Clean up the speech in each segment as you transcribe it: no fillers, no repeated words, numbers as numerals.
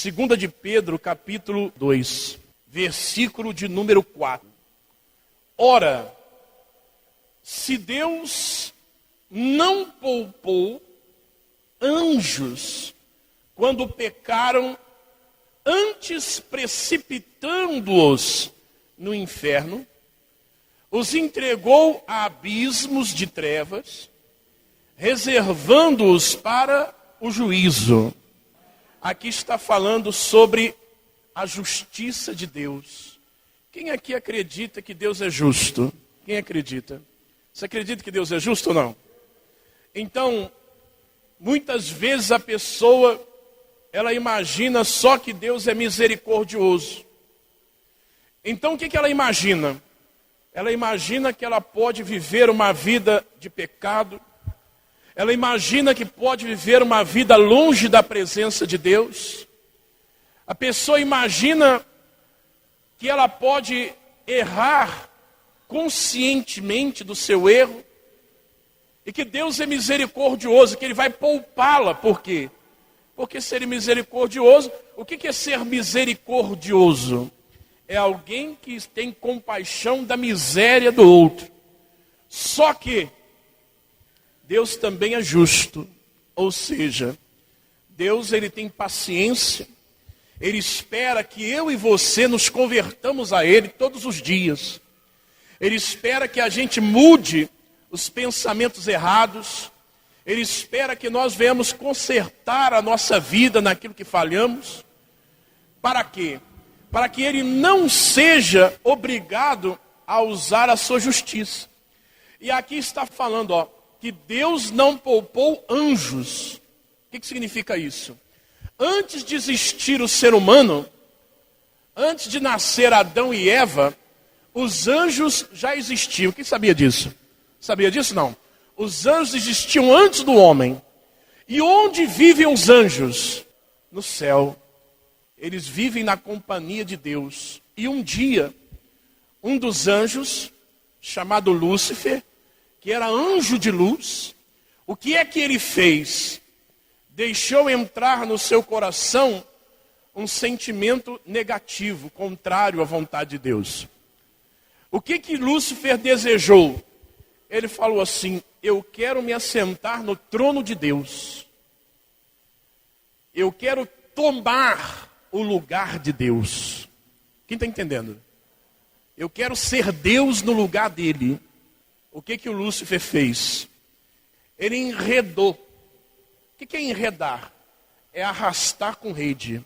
Segunda de Pedro, capítulo 2, versículo de número 4. Ora, se Deus não poupou anjos quando pecaram, antes precipitando-os no inferno, os entregou a abismos de trevas, reservando-os para o juízo. Aqui está falando sobre a justiça de Deus. Quem aqui acredita que Deus é justo? Quem acredita? Você acredita que Deus é justo ou não? Então, muitas vezes a pessoa, ela imagina só que Deus é misericordioso. Então o que ela imagina? Ela imagina que ela pode viver uma vida de pecado. Ela imagina que pode viver uma vida longe da presença de Deus. A pessoa imagina que ela pode errar conscientemente do seu erro. E que Deus é misericordioso, que Ele vai poupá-la. Por quê? Porque ser misericordioso, o que é ser misericordioso? É alguém que tem compaixão da miséria do outro. Só que Deus também é justo, ou seja, Deus ele tem paciência, Ele espera que eu e você nos convertamos a Ele todos os dias. Ele espera que a gente mude os pensamentos errados, Ele espera que nós venhamos consertar a nossa vida naquilo que falhamos. Para quê? Para que Ele não seja obrigado a usar a sua justiça. E aqui está falando, que Deus não poupou anjos. O que significa isso? Antes de existir o ser humano, antes de nascer Adão e Eva, os anjos já existiam. Quem sabia disso? Sabia disso? Não. Os anjos existiam antes do homem. E onde vivem os anjos? No céu. Eles vivem na companhia de Deus. E um dia, um dos anjos, chamado Lúcifer, que era anjo de luz, o que é que ele fez? Deixou entrar no seu coração um sentimento negativo, contrário à vontade de Deus. O que Lúcifer desejou? Ele falou assim: eu quero me assentar no trono de Deus. Eu quero tomar o lugar de Deus. Quem está entendendo? Eu quero ser Deus no lugar dele. O que o Lúcifer fez? Ele enredou. O que é enredar? É arrastar com rede.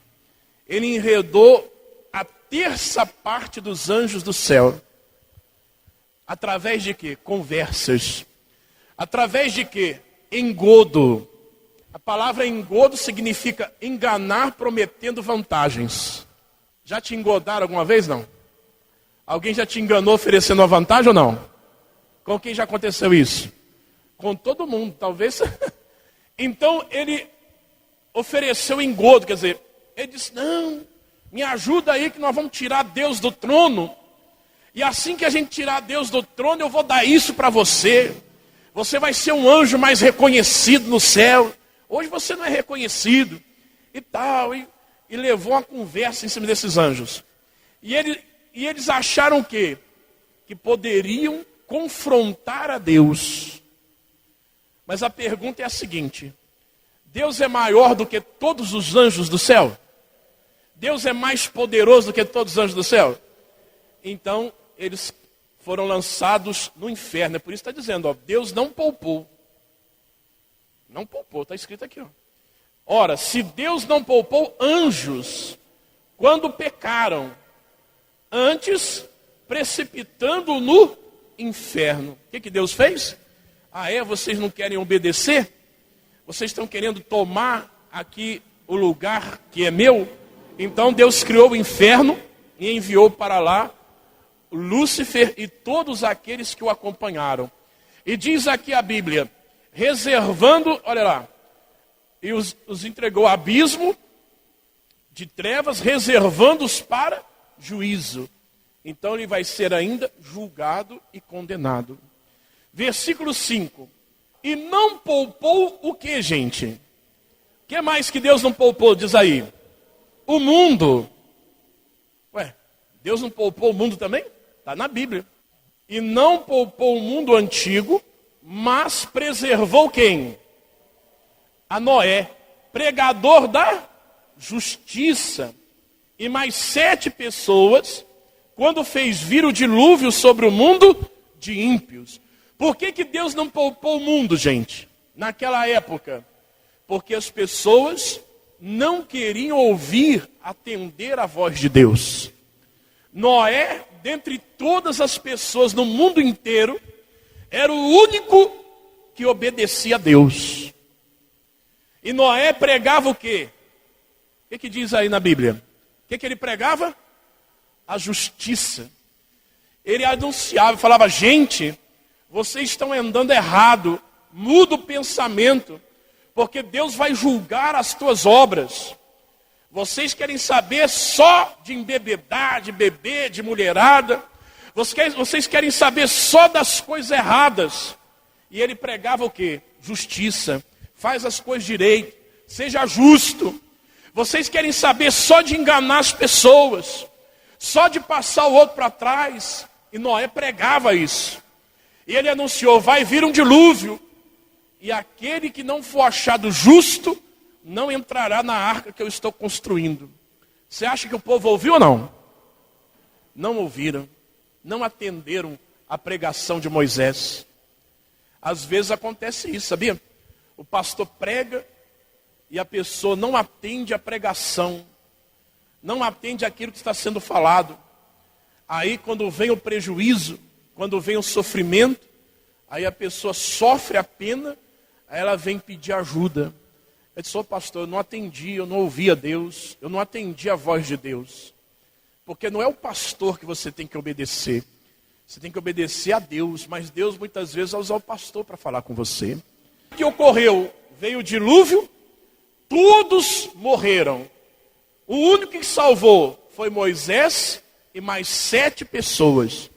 Ele enredou a terça parte dos anjos do céu. Através de quê? Conversas. Através de quê? Engodo. A palavra engodo significa enganar prometendo vantagens. Já te engodaram alguma vez, não? Alguém já te enganou oferecendo uma vantagem ou não? Com quem já aconteceu isso? Com todo mundo, talvez. Então ele ofereceu engodo, quer dizer, ele disse: não, me ajuda aí que nós vamos tirar Deus do trono. E assim que a gente tirar Deus do trono, eu vou dar isso para você. Você vai ser um anjo mais reconhecido no céu. Hoje você não é reconhecido. E tal, e levou uma conversa em cima desses anjos. E eles acharam o quê? Que poderiam confrontar a Deus. Mas a pergunta é a seguinte: Deus é maior do que todos os anjos do céu? Deus é mais poderoso do que todos os anjos do céu? Então, eles foram lançados no inferno. É por isso que está dizendo, Deus não poupou. Não poupou, está escrito aqui. Ora, se Deus não poupou anjos quando pecaram, antes precipitando no inferno. O que Deus fez? Vocês não querem obedecer? Vocês estão querendo tomar aqui o lugar que é meu? Então Deus criou o inferno e enviou para lá Lúcifer e todos aqueles que o acompanharam. E diz aqui a Bíblia, reservando, olha lá, e os entregou ao abismo de trevas, reservando-os para juízo. Então ele vai ser ainda julgado e condenado. Versículo 5. E não poupou o que, gente? O que mais que Deus não poupou? Diz aí. o mundo. Ué, Deus não poupou o mundo também? Está na Bíblia. E não poupou o mundo antigo, mas preservou quem? A Noé, pregador da justiça. E mais 7 pessoas, quando fez vir o dilúvio sobre o mundo de ímpios. Por que Deus não poupou o mundo, gente, naquela época? Porque as pessoas não queriam ouvir, atender a voz de Deus. Noé, dentre todas as pessoas no mundo inteiro, era o único que obedecia a Deus. E Noé pregava o quê? O que diz aí na Bíblia? O que ele pregava? A justiça. Ele anunciava, falava, gente, vocês estão andando errado, muda o pensamento, porque Deus vai julgar as tuas obras. Vocês querem saber só de embebedar, de beber, de mulherada. Vocês querem saber só das coisas erradas. E ele pregava o quê? Justiça. Faz as coisas direito. Seja justo. Vocês querem saber só de enganar as pessoas. Só de passar o outro para trás. E Noé pregava isso. E ele anunciou, vai vir um dilúvio. E aquele que não for achado justo, não entrará na arca que eu estou construindo. Você acha que o povo ouviu ou não? Não ouviram. Não atenderam a pregação de Moisés. Às vezes acontece isso, sabia? O pastor prega e a pessoa não atende a pregação. Não atende aquilo que está sendo falado. Aí quando vem o prejuízo, quando vem o sofrimento, aí a pessoa sofre a pena, aí ela vem pedir ajuda. Eu disse, pastor, eu não atendi, eu não ouvi a Deus, eu não atendi a voz de Deus. Porque não é o pastor que você tem que obedecer. Você tem que obedecer a Deus, mas Deus muitas vezes vai usar o pastor para falar com você. O que ocorreu? Veio o dilúvio, todos morreram. O único que salvou foi Moisés e mais 7 pessoas.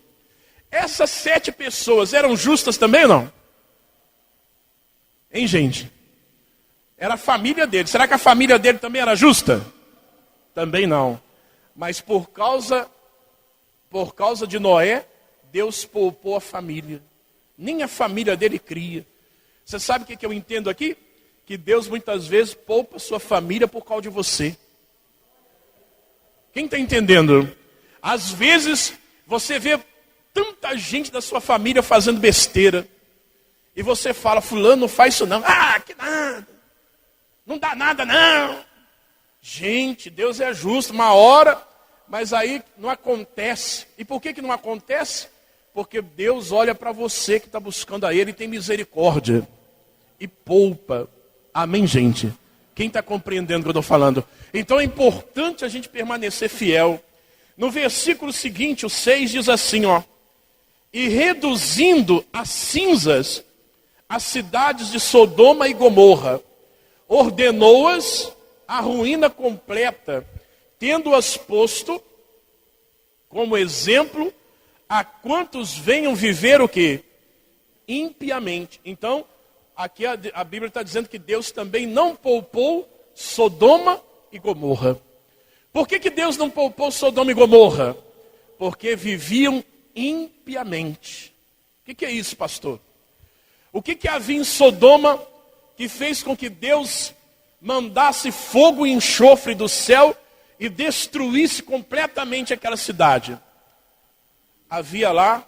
Essas 7 pessoas eram justas também ou não? Hein, gente? Era a família dele. Será que a família dele também era justa? Também não. Mas por causa de Noé, Deus poupou a família. Nem a família dele cria. Você sabe o que eu entendo aqui? Que Deus muitas vezes poupa a sua família por causa de você. Quem está entendendo? Às vezes você vê tanta gente da sua família fazendo besteira. E você fala, fulano não faz isso não. Ah, que nada. Não dá nada não. Gente, Deus é justo, uma hora, mas aí não acontece. E por que não acontece? Porque Deus olha para você que está buscando a Ele e tem misericórdia. E poupa. Amém, gente? Quem está compreendendo o que eu estou falando? Então é importante a gente permanecer fiel. No versículo seguinte, o 6 diz assim, ó. E reduzindo a cinzas as cidades de Sodoma e Gomorra, ordenou-as a ruína completa, tendo-as posto como exemplo a quantos venham viver o quê? Impiamente. Então, aqui a Bíblia está dizendo que Deus também não poupou Sodoma e Gomorra. Por que Deus não poupou Sodoma e Gomorra? Porque viviam impiamente. O que é isso, pastor? O que havia em Sodoma que fez com que Deus mandasse fogo e enxofre do céu e destruísse completamente aquela cidade? Havia lá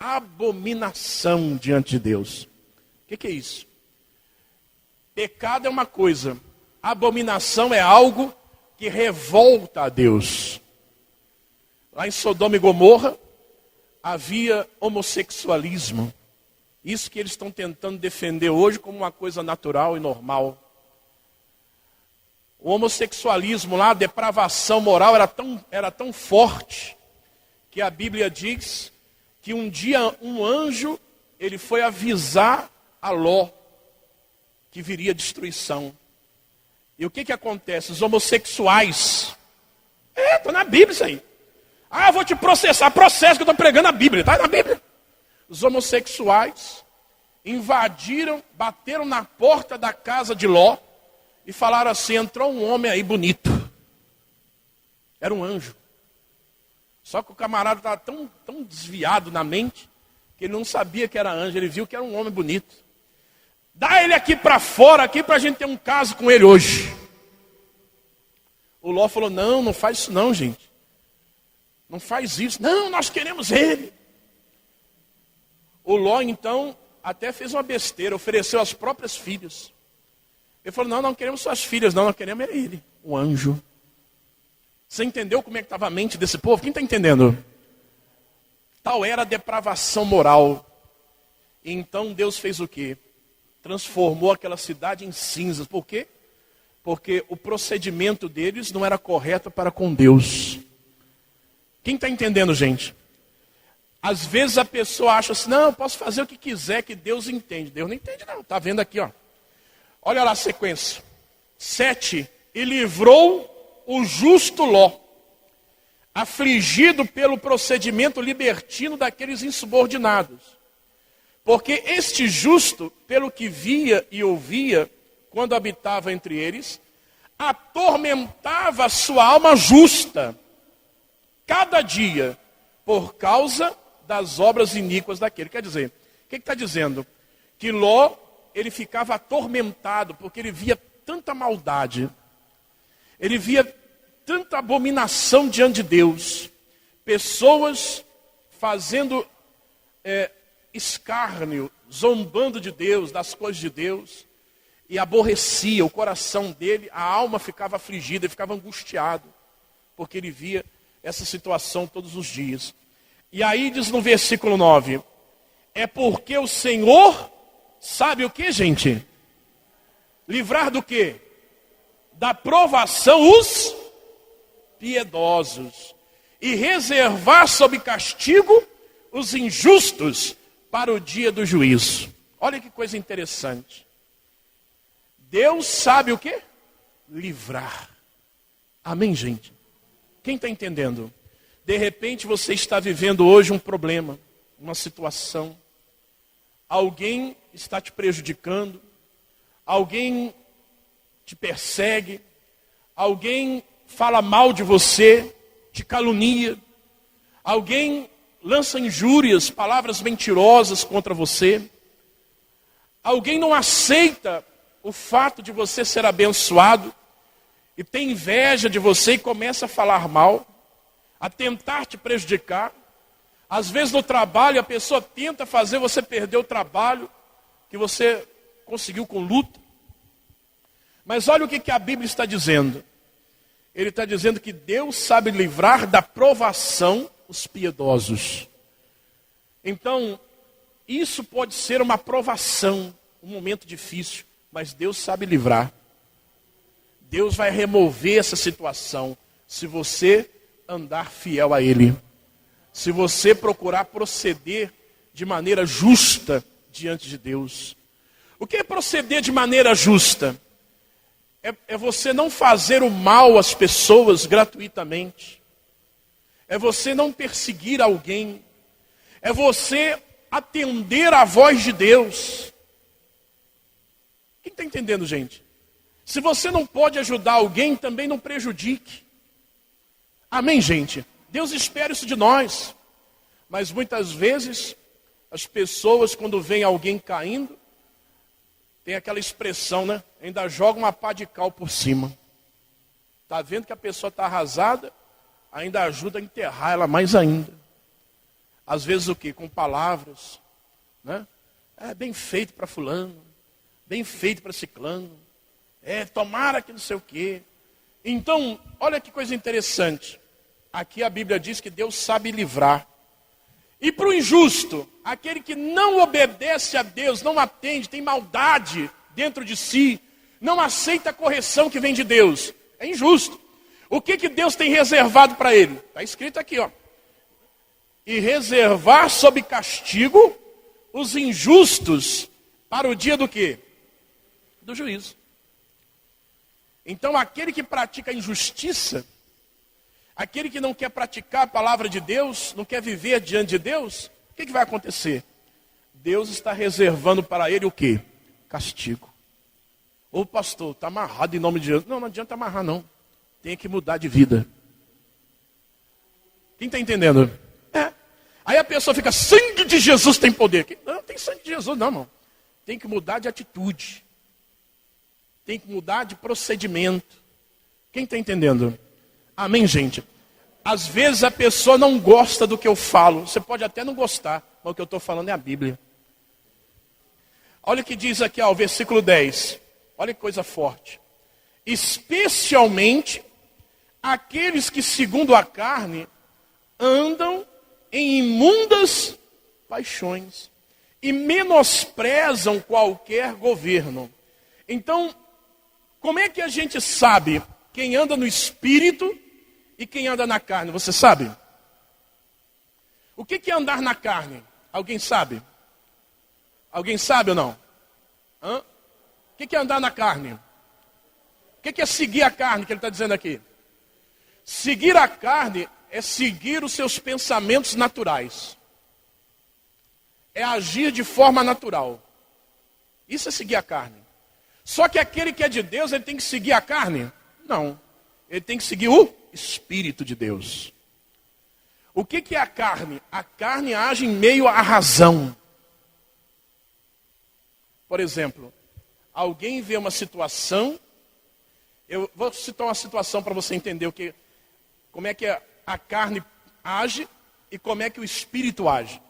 abominação diante de Deus. O que é isso? Pecado é uma coisa, abominação é algo que revolta a Deus. Lá em Sodoma e Gomorra havia homossexualismo. Isso que eles estão tentando defender hoje como uma coisa natural e normal. O homossexualismo lá, a depravação moral era tão forte que a Bíblia diz que um dia um anjo, ele foi avisar a Ló que viria destruição. E o que acontece? Os homossexuais, está na Bíblia isso aí. Ah, eu vou te processar, processo que eu estou pregando a Bíblia, está na Bíblia. Os homossexuais invadiram, bateram na porta da casa de Ló e falaram assim, entrou um homem aí bonito. Era um anjo. Só que o camarada estava tão desviado na mente que ele não sabia que era anjo. Ele viu que era um homem bonito. Dá ele aqui para fora, aqui para a gente ter um caso com ele hoje. O Ló falou, não faz isso não, gente. Não faz isso. Não, nós queremos ele. O Ló, então, até fez uma besteira, ofereceu as próprias filhas. Ele falou, não queremos suas filhas, não, nós queremos ele, o anjo. Você entendeu como é que estava a mente desse povo? Quem está entendendo? Tal era a depravação moral. E então Deus fez o quê? Transformou aquela cidade em cinzas. Por quê? Porque o procedimento deles não era correto para com Deus. Quem está entendendo, gente? Às vezes a pessoa acha assim, não, eu posso fazer o que quiser, que Deus entende. Deus não entende não, está vendo aqui, ó. Olha lá a sequência. 7, e livrou o justo Ló, afligido pelo procedimento libertino daqueles insubordinados. Porque este justo, pelo que via e ouvia, quando habitava entre eles, atormentava a sua alma justa, cada dia, por causa das obras iníquas daquele. Quer dizer, o que está dizendo? Que Ló, ele ficava atormentado, porque ele via tanta maldade, ele via tanta abominação diante de Deus, pessoas fazendo escárnio, zombando de Deus, das coisas de Deus, e aborrecia o coração dele, a alma ficava afligida, ele ficava angustiado, porque ele via essa situação todos os dias. E aí diz no versículo 9, é porque o Senhor sabe o que, gente? Livrar do quê? Da provação os piedosos e reservar sob castigo os injustos para o dia do juízo. Olha que coisa interessante. Deus sabe o quê? Livrar. Amém, gente? Quem está entendendo? De repente você está vivendo hoje um problema, uma situação. Alguém está te prejudicando, alguém te persegue, alguém fala mal de você, te calunia, alguém lança injúrias, palavras mentirosas contra você, alguém não aceita o fato de você ser abençoado e tem inveja de você e começa a falar mal, a tentar te prejudicar. Às vezes no trabalho a pessoa tenta fazer você perder o trabalho que você conseguiu com luta. Mas olha o que a Bíblia está dizendo. Ele está dizendo que Deus sabe livrar da provação os piedosos. Então, isso pode ser uma provação, um momento difícil, mas Deus sabe livrar. Deus vai remover essa situação se você andar fiel a Ele. Se você procurar proceder de maneira justa diante de Deus. O que é proceder de maneira justa? É você não fazer o mal às pessoas gratuitamente. É você não perseguir alguém. É você atender à voz de Deus. Quem está entendendo, gente? Se você não pode ajudar alguém, também não prejudique. Amém, gente? Deus espera isso de nós. Mas muitas vezes, as pessoas, quando veem alguém caindo, tem aquela expressão, né? Ainda joga uma pá de cal por cima. Está vendo que a pessoa está arrasada, ainda ajuda a enterrar ela mais ainda. Às vezes o quê? Com palavras, né? Bem feito para fulano, bem feito para ciclano. Tomara que não sei o quê. Então, olha que coisa interessante. Aqui a Bíblia diz que Deus sabe livrar. E para o injusto, aquele que não obedece a Deus, não atende, tem maldade dentro de si, não aceita a correção que vem de Deus, é injusto. O que Deus tem reservado para ele? Está escrito aqui, ó. E reservar sob castigo os injustos para o dia do quê? Do juízo. Então aquele que pratica a injustiça, aquele que não quer praticar a palavra de Deus, não quer viver diante de Deus, o que vai acontecer? Deus está reservando para ele o quê? Castigo. Ô pastor, está amarrado em nome de Deus. Não adianta amarrar não. Tem que mudar de vida. Quem está entendendo? Aí a pessoa fica, sangue de Jesus tem poder. Não tem sangue de Jesus não, irmão. Tem que mudar de atitude. Tem que mudar de procedimento. Quem está entendendo? Amém, gente? Às vezes a pessoa não gosta do que eu falo. Você pode até não gostar, mas o que eu estou falando é a Bíblia. Olha o que diz aqui, ó, o versículo 10. Olha que coisa forte. Especialmente aqueles que, segundo a carne, andam em imundas paixões e menosprezam qualquer governo. Então, como é que a gente sabe quem anda no espírito e quem anda na carne? Você sabe? O que é andar na carne? Alguém sabe? Alguém sabe ou não? O que é andar na carne? O que é seguir a carne que ele está dizendo aqui? Seguir a carne é seguir os seus pensamentos naturais. É agir de forma natural. Isso é seguir a carne. Só que aquele que é de Deus, ele tem que seguir a carne? Não. Ele tem que seguir o Espírito de Deus. O que é a carne? A carne age em meio à razão. Por exemplo, alguém vê uma situação. Eu vou citar uma situação para você entender como é que a carne age e como é que o espírito age.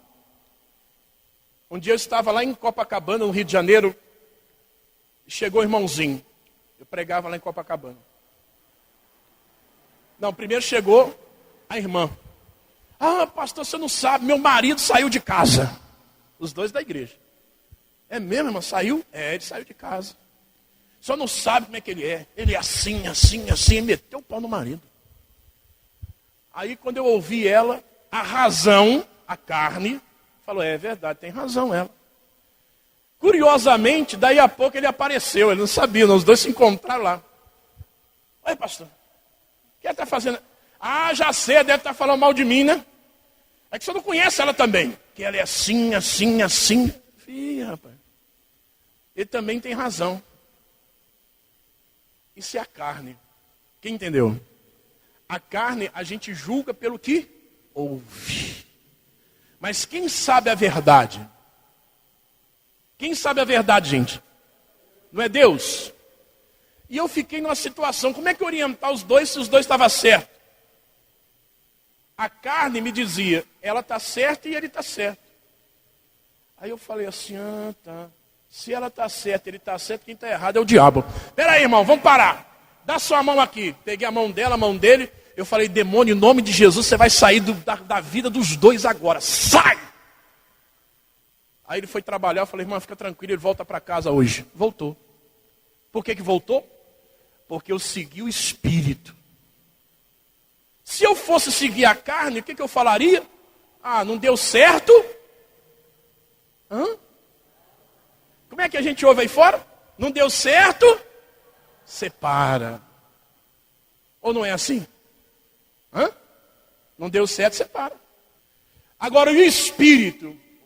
Um dia eu estava lá em Copacabana, no Rio de Janeiro, e chegou o irmãozinho. Eu pregava lá em Copacabana. Não, primeiro chegou a irmã. Ah, pastor, você não sabe, meu marido saiu de casa. Os dois da igreja. É mesmo, irmã? Saiu? É, ele saiu de casa. Só não sabe como é que ele é. Ele é assim, assim, assim, e meteu o pau no marido. Aí quando eu ouvi ela, a razão, a carne, falou, é verdade, tem razão ela. Curiosamente, daí a pouco ele apareceu, ele não sabia, os dois se encontraram lá. Oi, pastor, o que ela está fazendo? Ah, já sei, deve estar falando mal de mim, né? É que você não conhece ela também. Que ela é assim, assim, assim. Ih, rapaz, ele também tem razão. Isso é a carne. Quem entendeu? A carne a gente julga pelo que ouve. Mas quem sabe a verdade? Quem sabe a verdade, gente? Não é Deus? E eu fiquei numa situação, como é que orientar os dois se os dois estavam certos? A carne me dizia, ela está certa e ele está certo. Aí eu falei assim, tá. Se ela está certa, ele está certo, quem está errado é o diabo. Espera aí, irmão, vamos parar. Dá sua mão aqui. Peguei a mão dela, a mão dele. Eu falei, demônio, em nome de Jesus, você vai sair da vida dos dois agora. Sai! Aí ele foi trabalhar, eu falei, irmão, fica tranquilo, ele volta para casa hoje. Voltou. Por que voltou? Porque eu segui o Espírito. Se eu fosse seguir a carne, o que eu falaria? Ah, não deu certo? Como é que a gente ouve aí fora? Não deu certo? Separa. Ou não é assim? Não deu certo, separa. Agora o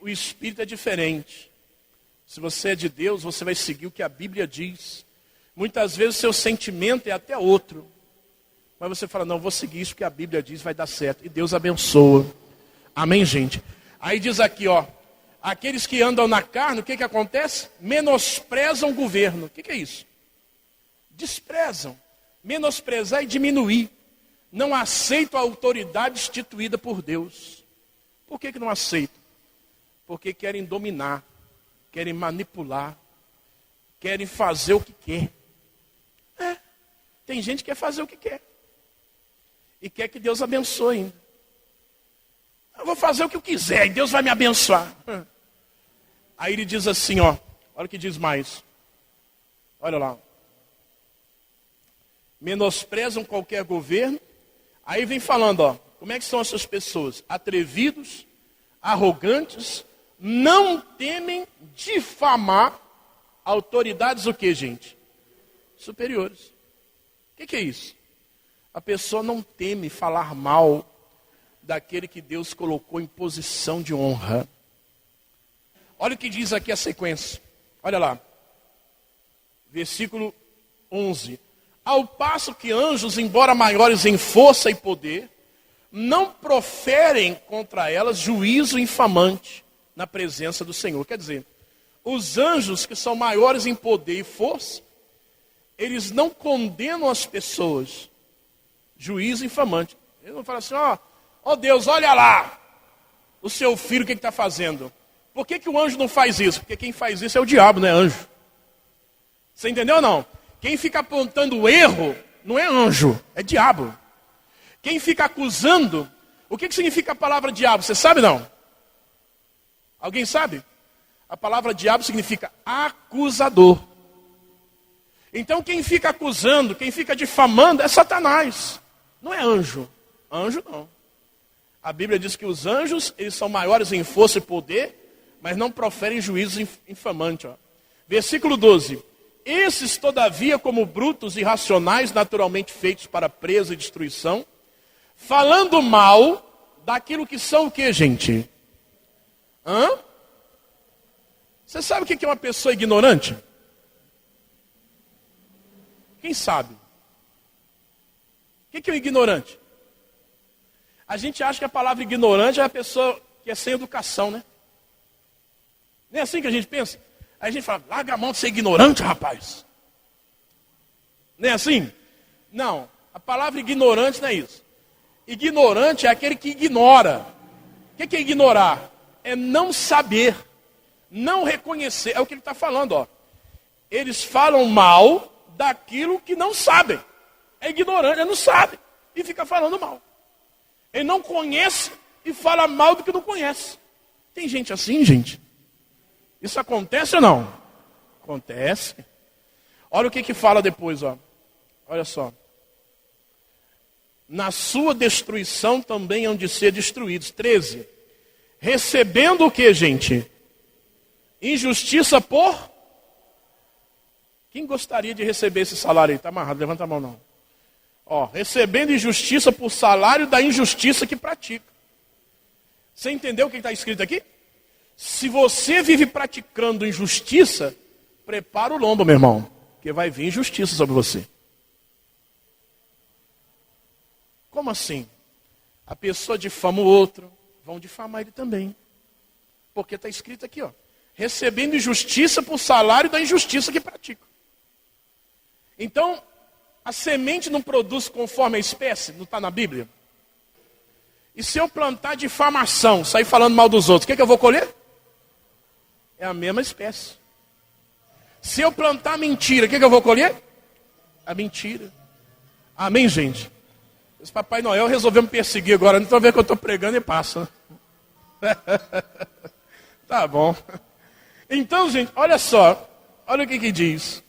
Espírito é diferente. Se você é de Deus, você vai seguir o que a Bíblia diz. Muitas vezes o seu sentimento é até outro. Mas você fala, não, vou seguir isso que a Bíblia diz, vai dar certo. E Deus abençoa. Amém, gente? Aí diz aqui, ó. Aqueles que andam na carne, o que acontece? Menosprezam o governo. O que é isso? Desprezam. Menosprezar e diminuir. Não aceitam a autoridade instituída por Deus. Por que não aceitam? Porque querem dominar, querem manipular, querem fazer o que quer. Tem gente que quer fazer o que quer. E quer que Deus abençoe ainda. Eu vou fazer o que eu quiser e Deus vai me abençoar. Aí ele diz assim, ó. Olha o que diz mais. Olha lá. Menosprezam qualquer governo. Aí vem falando, ó. Como é que são essas pessoas? Atrevidos, arrogantes, não temem difamar autoridades o que, gente? Superiores. O que é isso? A pessoa não teme falar mal daquele que Deus colocou em posição de honra. Olha o que diz aqui a sequência. Olha lá. Versículo 11. Ao passo que anjos, embora maiores em força e poder, não proferem contra elas juízo infamante na presença do Senhor. Quer dizer, os anjos que são maiores em poder e força, eles não condenam as pessoas. Juízo infamante. Eles não falam assim, ó Deus, olha lá, o seu filho o que está fazendo. Por que o anjo não faz isso? Porque quem faz isso é o diabo, não é anjo. Você entendeu ou não? Quem fica apontando o erro não é anjo, é diabo. Quem fica acusando, o que significa a palavra diabo? Você sabe não? Alguém sabe? A palavra diabo significa acusador. Então quem fica acusando, quem fica difamando é Satanás. Não é anjo. Anjo não. A Bíblia diz que os anjos, eles são maiores em força e poder, mas não proferem juízos infamantes. Versículo 12. Esses, todavia, como brutos e irracionais, naturalmente feitos para presa e destruição, falando mal daquilo que são o que, gente? Você sabe o que é uma pessoa ignorante? Quem sabe? O que é um ignorante? A gente acha que a palavra ignorante é a pessoa que é sem educação, né? Não é assim que a gente pensa? Aí a gente fala, larga a mão de ser ignorante, rapaz. Não é assim? Não, a palavra ignorante não é isso. Ignorante é aquele que ignora. O que é ignorar? É não saber, não reconhecer. É o que ele está falando, ó. Eles falam mal daquilo que não sabem. É ignorante, ele não sabe. E fica falando mal. Ele não conhece e fala mal do que não conhece. Tem gente assim, gente? Isso acontece ou não? Acontece. Olha o que fala depois, ó. Olha só. Na sua destruição também hão de ser destruídos. 13. Recebendo o que, gente? Injustiça por... Quem gostaria de receber esse salário aí? Está amarrado, levanta a mão não. Ó, recebendo injustiça por salário da injustiça que pratica. Você entendeu o que está escrito aqui? Se você vive praticando injustiça, prepara o lombo, meu irmão, porque vai vir injustiça sobre você. Como assim? A pessoa difama o outro, vão difamar ele também. Porque está escrito aqui, ó. Recebendo injustiça por salário da injustiça que pratica. Então, a semente não produz conforme a espécie, não está na Bíblia? E se eu plantar difamação, sair falando mal dos outros, o que eu vou colher? É a mesma espécie. Se eu plantar mentira, o que eu vou colher? A mentira. Amém, gente? Esse Papai Noel resolveu me perseguir agora, não estou vendo que eu estou pregando e passa. Tá bom. Então, gente, olha só. Olha o que diz.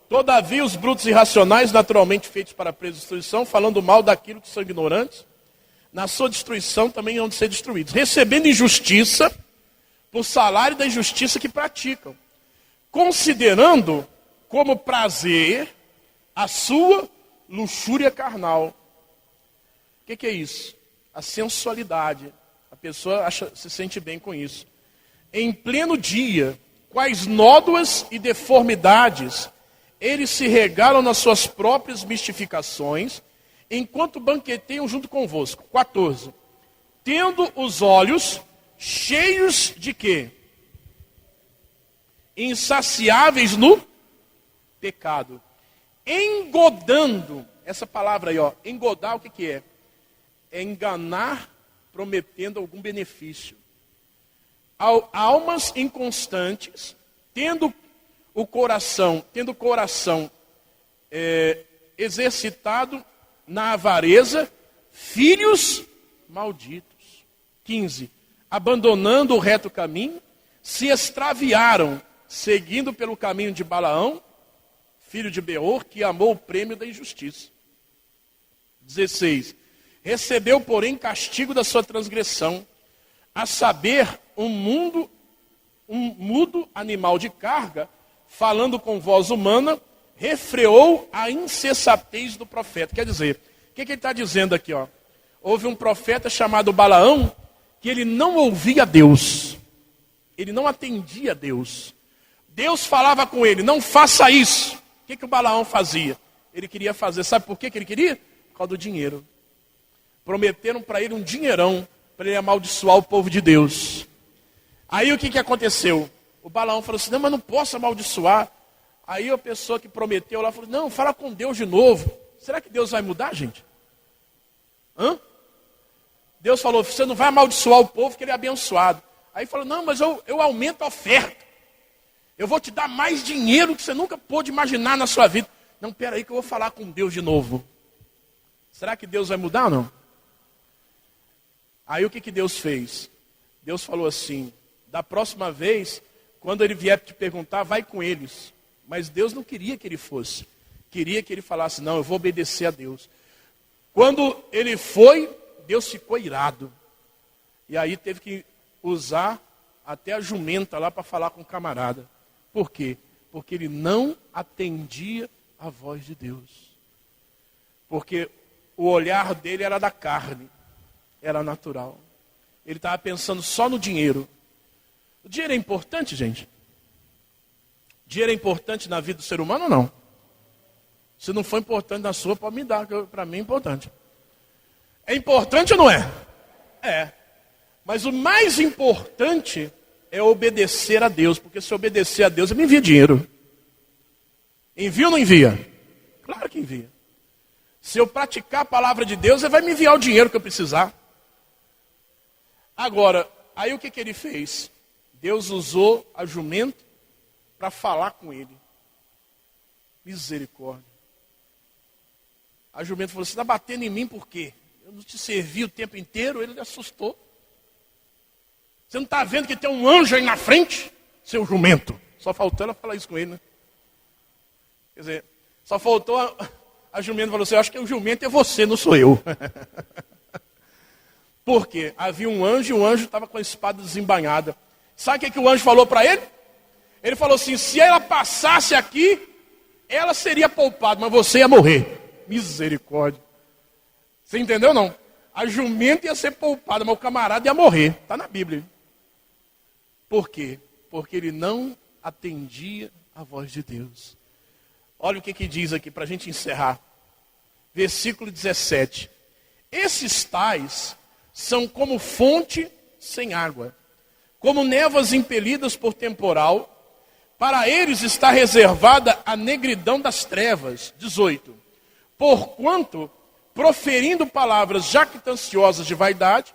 Todavia os brutos irracionais, naturalmente feitos para a presa e destruição, falando mal daquilo que são ignorantes, na sua destruição também hão de ser destruídos. Recebendo injustiça por salário da injustiça que praticam. Considerando como prazer a sua luxúria carnal. O que é isso? A sensualidade. A pessoa se sente bem com isso. Em pleno dia, quais nódoas e deformidades eles se regalam nas suas próprias mistificações, enquanto banqueteiam junto convosco. 14. Tendo os olhos cheios de quê? Insaciáveis no pecado. Engodando, essa palavra aí, ó, engodar o que é? É enganar, prometendo algum benefício. Almas inconstantes, tendo o coração exercitado na avareza, filhos malditos. 15. Abandonando o reto caminho, se extraviaram, seguindo pelo caminho de Balaão, filho de Beor, que amou o prêmio da injustiça. 16. Recebeu, porém, castigo da sua transgressão, a saber, um mudo animal de carga, falando com voz humana, refreou a insensatez do profeta. Quer dizer, o que ele está dizendo aqui? Ó? Houve um profeta chamado Balaão, que ele não ouvia Deus. Ele não atendia a Deus. Deus falava com ele, não faça isso. O que o Balaão fazia? Ele queria fazer, sabe por que ele queria? Por causa do dinheiro. Prometeram para ele um dinheirão, para ele amaldiçoar o povo de Deus. Aí o que aconteceu? O Balaão falou assim, não, mas não posso amaldiçoar. Aí a pessoa que prometeu lá falou, não, fala com Deus de novo. Será que Deus vai mudar, gente? Deus falou, você não vai amaldiçoar o povo que ele é abençoado. Aí falou, não, mas eu aumento a oferta. Eu vou te dar mais dinheiro que você nunca pôde imaginar na sua vida. Não, peraí que eu vou falar com Deus de novo. Será que Deus vai mudar ou não? Aí o que Deus fez? Deus falou assim, da próxima vez, quando ele vier te perguntar, vai com eles. Mas Deus não queria que ele fosse. Queria que ele falasse, não, eu vou obedecer a Deus. Quando ele foi, Deus ficou irado. E aí teve que usar até a jumenta lá para falar com o camarada. Por quê? Porque ele não atendia a voz de Deus. Porque o olhar dele era da carne. Era natural. Ele estava pensando só no dinheiro. O dinheiro é importante, gente? Dinheiro é importante na vida do ser humano ou não? Se não for importante na sua, pode me dar, que para mim é importante. É importante ou não é? É. Mas o mais importante é obedecer a Deus. Porque se obedecer a Deus, ele me envia dinheiro. Envia ou não envia? Claro que envia. Se eu praticar a palavra de Deus, ele vai me enviar o dinheiro que eu precisar. Agora, aí o que ele fez? Deus usou a jumenta para falar com ele. Misericórdia. A jumenta falou, você está batendo em mim por quê? Eu não te servi o tempo inteiro, ele assustou. Você não está vendo que tem um anjo aí na frente? Seu jumento. Só faltou ela falar isso com ele, né? Quer dizer, só faltou a jumenta falou assim, eu acho que o jumento é você, não sou eu. Por quê? Havia um anjo e o anjo estava com a espada desembainhada. Sabe o que o anjo falou para ele? Ele falou assim, se ela passasse aqui, ela seria poupada, mas você ia morrer. Misericórdia. Você entendeu ou não? A jumenta ia ser poupada, mas o camarada ia morrer. Está na Bíblia. Por quê? Porque ele não atendia a voz de Deus. Olha o que diz aqui, para a gente encerrar. Versículo 17. Esses tais são como fonte sem água, como névoas impelidas por temporal. Para eles está reservada a negridão das trevas. 18. Porquanto, proferindo palavras jactanciosas de vaidade,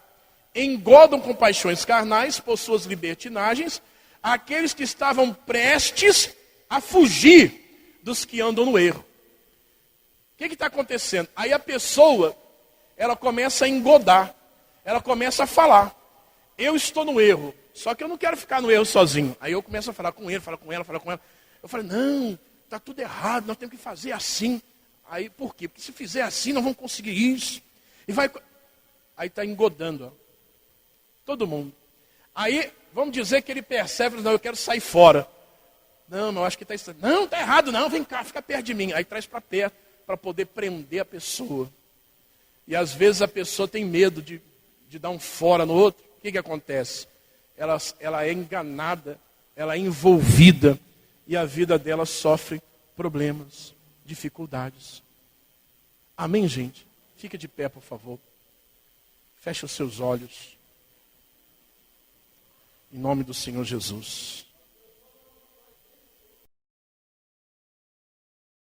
engodam com paixões carnais por suas libertinagens aqueles que estavam prestes a fugir dos que andam no erro. O que está acontecendo? Aí a pessoa, ela começa a engodar, ela começa a falar. Eu estou no erro, só que eu não quero ficar no erro sozinho. Aí eu começo a falar com ele, falar com ela, falar com ela. Eu falei, não, está tudo errado, nós temos que fazer assim. Aí, por quê? Porque se fizer assim, nós vamos conseguir isso. E vai... Aí está engodando, ó. Todo mundo. Aí, vamos dizer que ele percebe, não, eu quero sair fora. Não, acho que está estranho. Não, está errado não, vem cá, fica perto de mim. Aí traz para perto, para poder prender a pessoa. E às vezes a pessoa tem medo de dar um fora no outro. O que acontece? Ela é enganada, ela é envolvida, e a vida dela sofre problemas, dificuldades. Amém, gente? Fica de pé, por favor. Feche os seus olhos. Em nome do Senhor Jesus.